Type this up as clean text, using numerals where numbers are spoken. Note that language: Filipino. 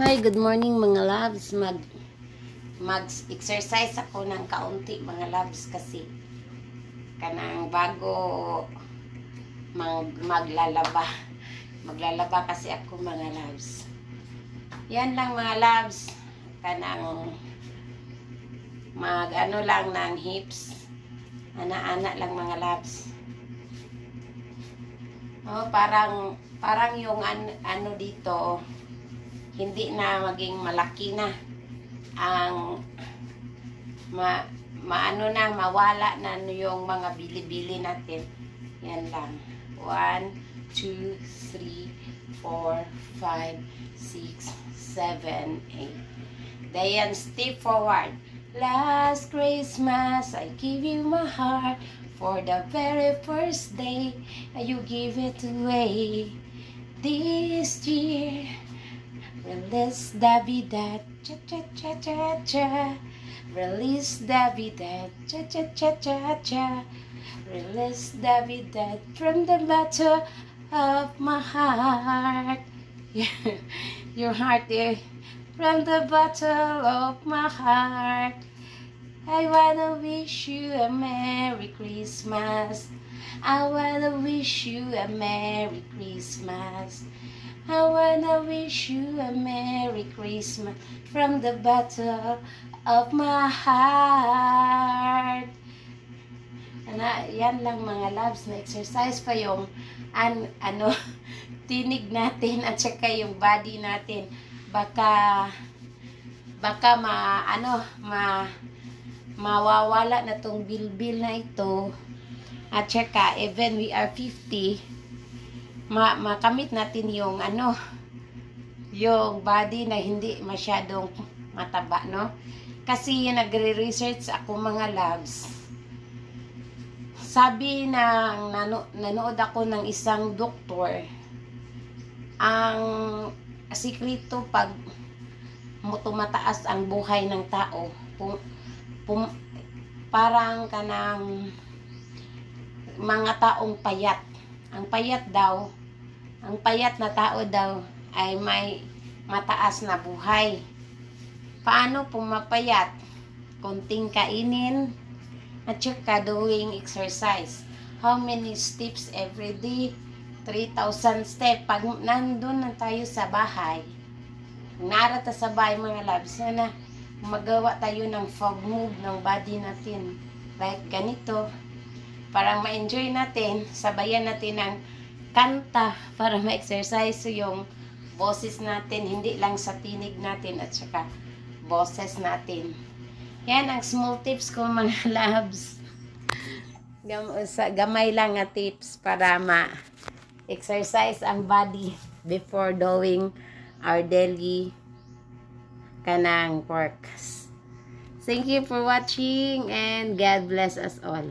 Hi, good morning mga loves. Mag-exercise ako ng kaunti mga loves kasi kanang bago maglalaba. Maglalaba kasi ako mga loves. Yan lang mga loves. Kanang ano lang ng hips. Ana-ana lang mga loves. Oh, parang yung ano dito hindi na maging malaki na ang maano na mawala na yung mga bili-bili natin. Yan lang. 1 2 3 4 5 6 7 8. Then step forward. Last Christmas I give you my heart. For the very first day you give it away. This year release the vida, cha cha cha cha cha. Release the vida, cha cha cha cha cha. Release the vida from the bottom of my heart. Your heart, from the bottom of my heart. I wanna wish you a Merry Christmas. I wanna wish you a Merry Christmas. I wanna wish you a Merry Christmas from the bottom of my heart. Yan lang mga loves, na exercise pa yung tinig natin at saka yung body natin. Baka mawawala na tong bilbil na ito. At saka even we are 50, makamit natin yung yung body na hindi masyadong mataba, no? Kasi nagre-research ako mga loves. Sabi nanood ako ng isang doktor, ang sikreto pag tumataas ang buhay ng tao, parang kanang mga taong payat. Ang payat na tao daw ay may mataas na buhay. Paano pumapayat? Konting kainin at saka doing exercise. How many steps every day? 3,000 steps. Pag nandun na tayo sa bahay, narata sa bahay mga loves, na magawa tayo ng fog move ng body natin. Like ganito. Parang ma-enjoy natin, sabayan natin ng kanta para ma-exercise yung boses natin, hindi lang sa tinig natin at saka boses natin. Yan ang small tips ko mga loves. Gamay lang nga tips para ma-exercise ang body before doing our daily kanang works. Thank you for watching and God bless us all.